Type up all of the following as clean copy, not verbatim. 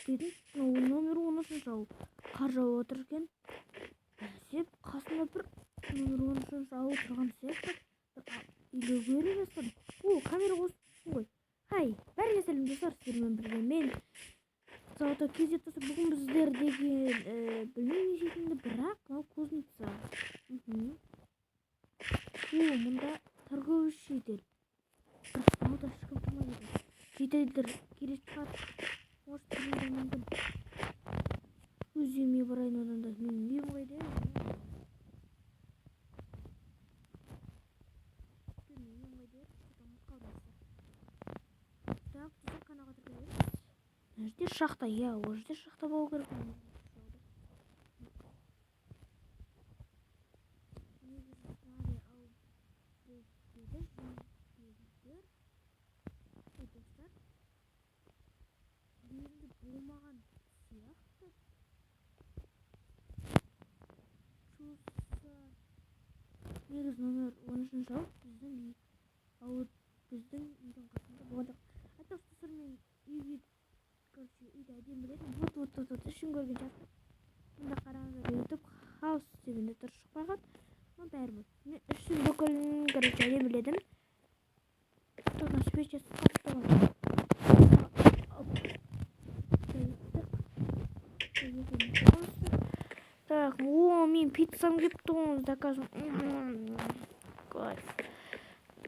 дейтін номер 13 ауыл қар жауып отыр екен. Сеп қасында бір номер 13 ауыл тұрған сияқты үйлі көре бастадым. Камера қосыпсың ғой. Хай, бәріңе сәлем достар, сіздермен бірге мен зауытта кезет тастап бүгін біздердегі білмеймін нешетінді, бірақ мынау кузница. Мұнда торговый шетел. Мұнда ешкім тұрмайды. Шетелдер керек шығар. Может, білмейді мүмкін. Өз үйіме барайын одан да. Менің үйім қайда? Так, тұзыр қанаға тіркелеміз. Мына жерде шахта, ол жерде шахта болу керек. Болмаған сияқты. Негіз номер 13 ауыл біздің үй. Біздің үйдің қасында болған жоқ. Айтпақшы достар, мен үйді әдемі білетін. Вот, ішін көрген сияқты. Мұнда қараңыздар, YouTube House дегенде тұр шықпаған. Но бәрібір. Мен ішін бүкілін әдемі біледім. Тоқна свечасы қаптаған. Так, мен пиццам кепті ғой, заказым. Кайф.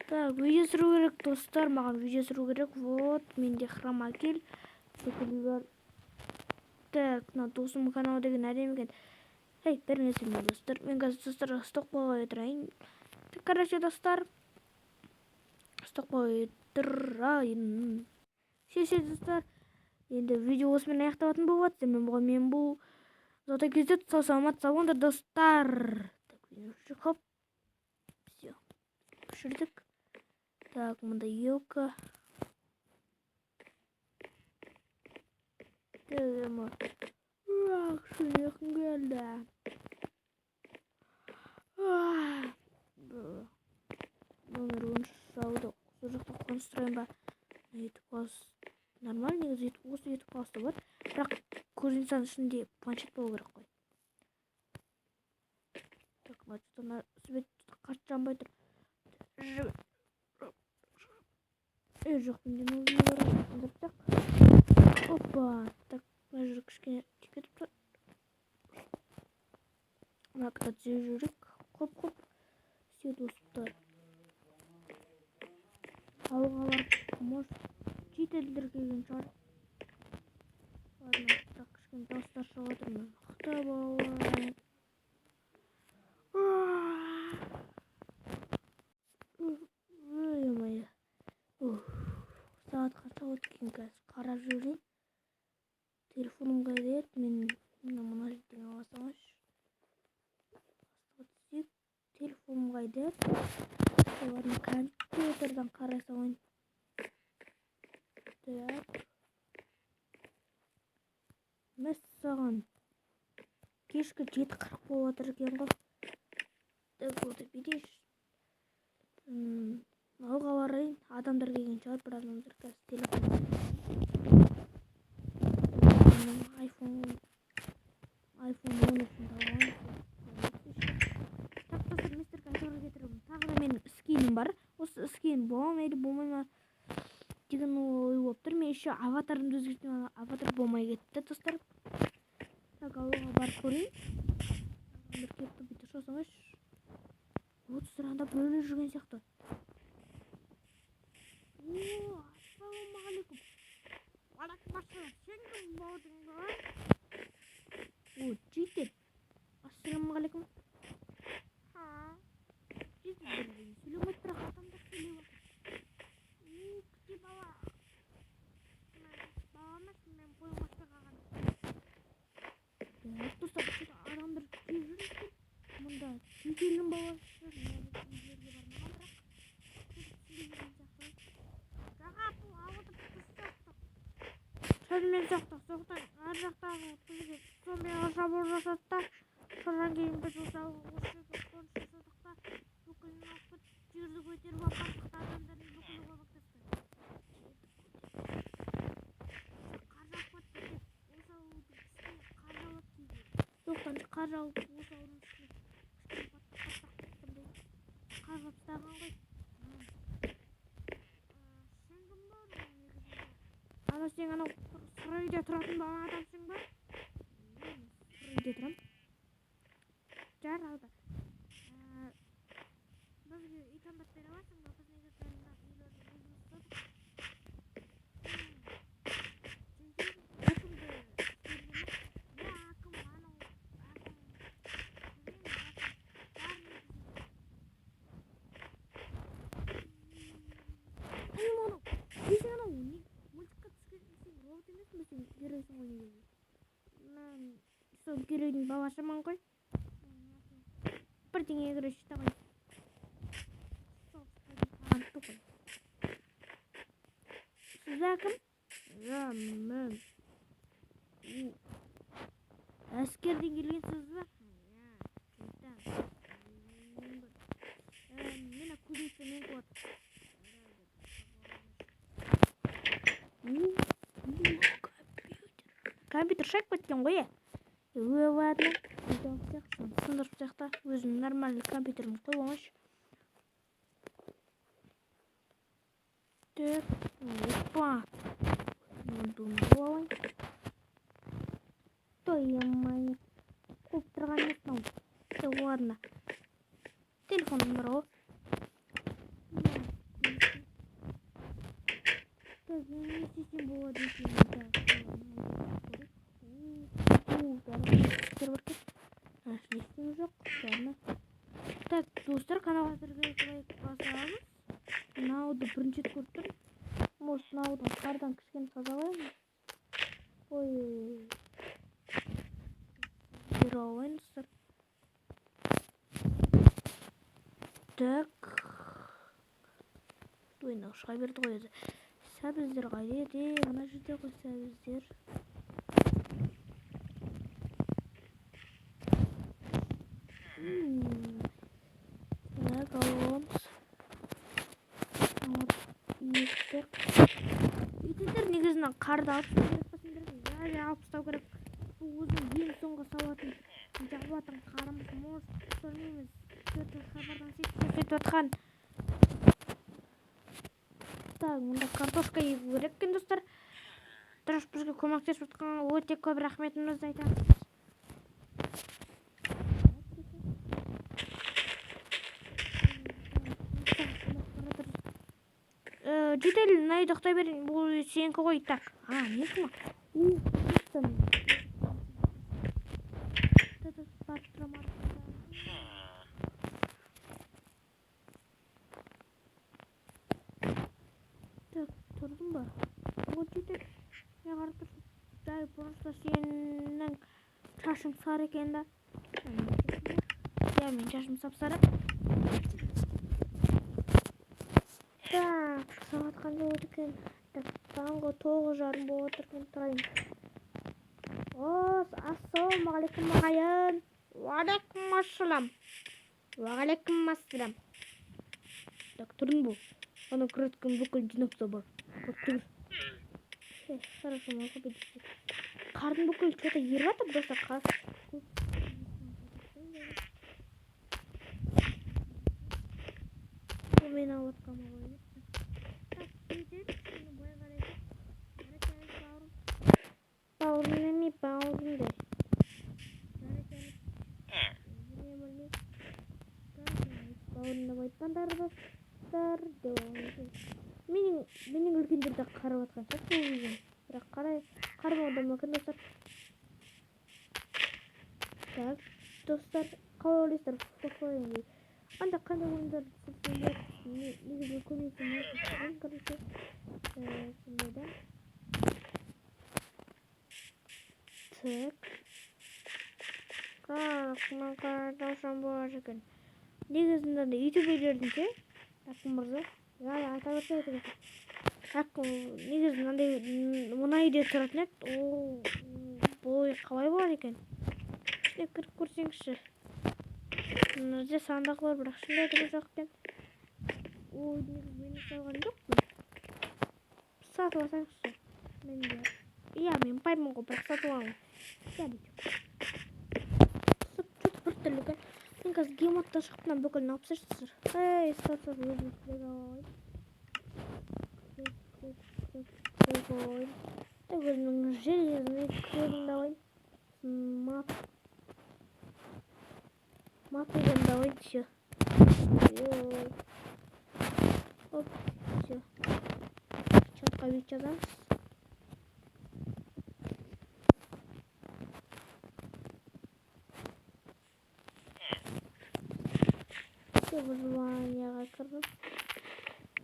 Так, видео түсіру керек, достар, маған видео түсіру керек. Вот, менде хромакель. Так, досым каналы деген әдемі екен. Біріңе сәлем достар. Мен қазір достарға сток қойып отырайын. Короче, достар, сток қойып тұрайын. Шеше достар. Енді видео осымен аяқталатын болады. Мен бұл зауытта кезет сау саламат салондар достар. Так, хоп. Все. Пішірдік. Так, мұнда елка. Шырекім келді. Номер 13 жауды сол жақта қоныстырайын ба? Нормально, негізі осы етіп қалыста болады. Бірақ кузницаның ішінде планшет болу керек қой. Так, мына свет қатты жанбай тұр. Жоқ, менде новый бар. Опа, так, мына жүрік кішкене текетіп тұр. Мына кітапте жүрік. Қоп. Все достар. Ауылға барып, может, шетелдер келген шығар. Ладно, так, кішкене дауыстар шығып отырмын. Құта балалар. Сағат қанша өткен қазір қарап жүрейін. Телефоным қайда еді? Мен мына жерден ала салайыншы. Телефоным қайда еді? Ладно, компьютерден қарай салайын. Так. Мәссаған. Кешкі 7:40 болып отыр екен ғой. Так, болды берейін. Алға барайын. Адамдар келген шығар, бір адамдар қазір телефон. iPhone 13-ді алайын. Так, достар, мистер конторға кетіремін. Тағы да менің скинім бар. Осы скин болмайды, болмай деген ой болып тұр. Мен еще аватарымды өзгертіп, аватар болмай кетті, достар. Так, алға барып көрейін. Бір кетті, бүйтіп шосаңыз. Вот, сұранда біреулер жүрген сияқты. Ассалаумағалейкум. Алейкумассалам. Сен кім болдың ба? Житет. Ассалаумағалейкум. Житет бірден сөйлемейді, бірақ адамдар сөйлеп отыр. Күте бала. Баламыз мен қоймаста қалған. Достар, адамдар келіп жүр екен. Мұнда шетелдің баласы. Сәлмен соқтан ар жақтағы бізге зомбиға шабуыл жасатты. Содан кейін біз осы жерге қоныс жасадық та бүкілін алып жерді көтеріп апаттық та адамдардың бүкілі көмектесті. Қар жауып кетті деп қар жауып осы аудың үстіне қар қаптаған ғой. Сен кім болдың негізінде? Ана сен анау сары үйде тұратын бала адамсың ба? Мен сары үйде тұрам. Жаралды. Бізге үй тамақ бере аласың ба? Біз негізі үйлерді өзіміз тұрдық. Сол геройдың балашымын ғой. Бірдеңе көреш табай. Сіз әкім? Мен әскерден келгенсіз ба? Мен кузнецпен қуат. Компьютер шайып кеткен ғой. Ладно. Сындырып сияқты өзім нормальный компьютерім қойып алайыншы. Так, опа. Думаю, алайын. Ой-ой-ой. Қуып тұрған емес. Ладно. Телефоным бар ғой. Так, не істесем болады екен. Так, достар, каналға лайк басамыз. Мынауды бірінші көріп тұрмын. Может, мынаудың қардан кішкене тазалаймын. Ой. Бере алайын, достар. Так. Ойнау шыға берді ғой еді. Сәбіздер қайда еді? Мына жерде ғой сәбіздер. Так, аламыз. Үйтіндер негізінен қарды алып тастау керек. Бұл өзім ең соңғы салатын жағылатын қарымыз. Может, көрмейміз. Хабардан сөйтіп отқан. Так, мұнда картошка егу керек екен, достар. Дұрыс бізге көмектесіп отқан өте көп рахметімізді айтамыз. Жетел, найды ұқтай берейін. Бұл сенікі ғой. Так. Некі ма? Так, тұрдың ба? Бұл жетел. Не қарып тұрсың? Жай, просто сенің шашың сары екен да. Мен шашым сап-сары. Так, сағат қандай болды екен? Так, таңғы 9:30 болып отырған тұрайын. Ассалаумағалейкум ағайын. Уағалейкумассалам. Уағалейкумассалам. Так, тұрдың бұл. Ана күрескен бүкіл жинапта бар. Тұр. Хорошо, малға бедесі. Қардың бүкіл что-то еріп атыр, достар. Мен алып қамалайын. Так, жетеді. Сені бойы қарайды. Жарекелік бауырым. Бауырым неме, бауырым де. Жарекелік. Бауырымда байттандар бастар. Менің үлкендерді қарап атқан шақ болуын. Бірақ қармауды мүмкін, достар. Так, достар, қалай ойлайсыздар? Фоқойын. Анда қандай ойындар сұрсыңдар? Негізі көмейсің өтін. Короче, сондай да. Так. Қақынан қарадаушан болар екен. Негізінде YouTube үйлердің ше? Ақын мұрзы. Айта берсе өте кетті. Негізінде мына үйде тұратын еді. Бұл қалай болады екен? Ішіне кіріп көрсеңізші. Мына жерде сандық бар, бірақ шындай тұрып жоқ екен. Ой, мені салған жоқ қой. Сатып алсаңызшы. Мен пайымын ғой, бірақ сатып аламын. түрлі екен. Мен қазір геймодтан шығып мына бүкілін алып тастайсыздар. Ей, статус өзім қойғай. Өзімнің железный көзімді алайын. Мат егемді алайын, все. Оп, все. Чатқа бет жазамыз. Выживанияға кірдім.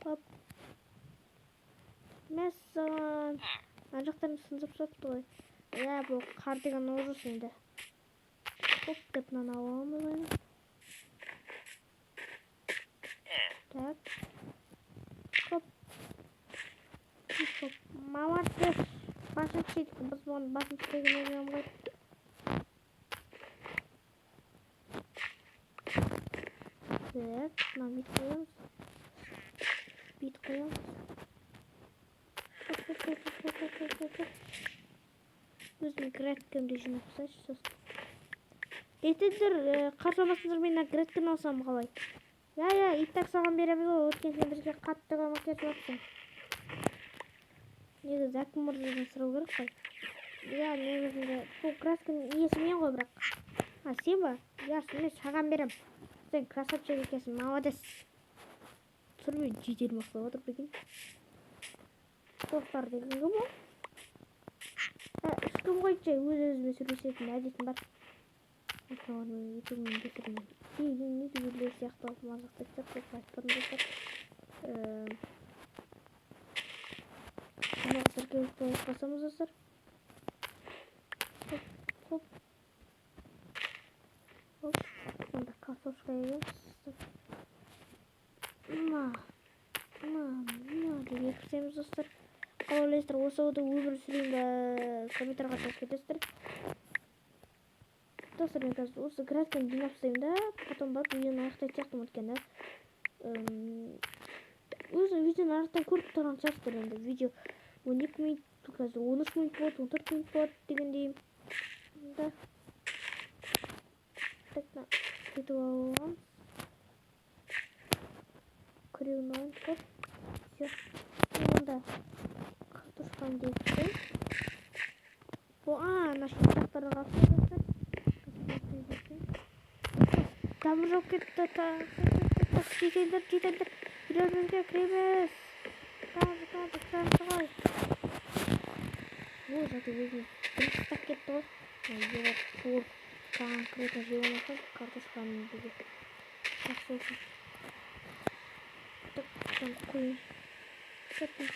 Оп. Мәссаған. Ана жақтарым сынып сопты ғой. Я, бұл қар деген ужас енді. Оп, деп мынаны аламыз ойны. Так. Хоп. Хоп. Молодец. Басын түсейдік. Біз бұған басын түсейген ойнам ғой. Так, мына бит қоямыз. Бит қоямыз. Өзім графикамды жинап тастайыншы. Етедер, қарсамасыңыздар мен графиканы алсам қалай? Я, иттак саған береміз ғой, өткен сен бізге қатты көмек беріп жатсың. Негізі әкім мұржадан сұрау керек қой. Я, негізінде бұл графиканың иесі мен ғой бірақ. Сен ба? Я, мен саған берем. Сен красавчик екенсің, молодец. Түрме жетер мақсат отыр бекен. Достар деген кім ол? Ешкім қойшы, өз-өзіме сөйлесетін әдетім бар. Атауырмен етумен кетірмен. Кейдің ютуберлер сияқты алып мазақтап көп айтпырын достар. Мағыздар келіп болып басамыз достар. Хоп. Онда картошка егеміз. Деп екірсеміз достар. Қал ойлайсыздар, осы ода өмір сүрейін бе, комментарға жазып кетесіздер. Достар, мен қазір осы графиканы жинап тастаймын да, потом барып видеоны аяқтайтын сияқтымын өйткені. Өзім видеоны аяқтан көріп тұрған шығарсыздар енді. Видео 12 минут, қазір 13 минут болады, 14 минут болады дегендей. Да. Так, кетіп алғанбыз. Күреуін алайын, хоп. Все. Онда картошканы дейікті. Ана шықтақтарға қастырды. Тамыр жоқ кетті. Жетендір. Үйлерімізге кіреміз. Қағай. Ой, жаты өзім қыстақ кетті ғой. Жоқ, сол конкретно жевамасам картошканы бүге. Жақсы olsun. Так, қойын. Кеттім.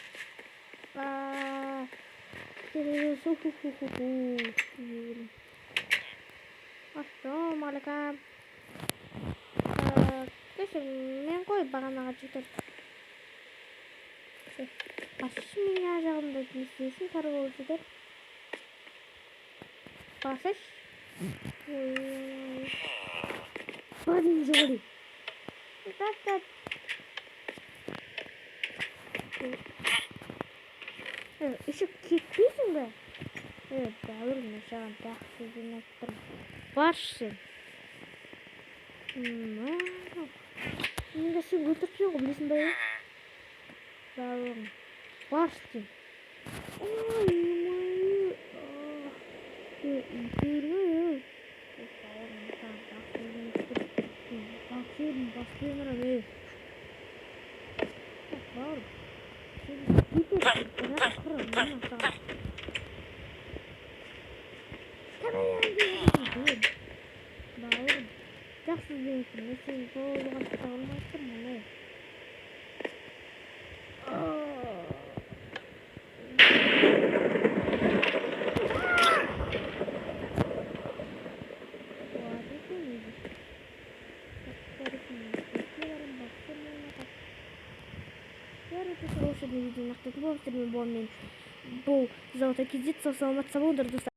Ассалаумағалейкум. Мен қой бағанаға жетер. Басшы мен жағымда несесін торговый жетер. Басыш. Бадың жоғыли. Так. Еще кетпейсің бе? Бәуір мен саған тәқсіз жинап тұрмын. Баршы. Менде сен өлтіртпей ғой, білесің бе? Бәуірім. Баршы. Бұл зауытта кездесіп саламатса болыңдар достар.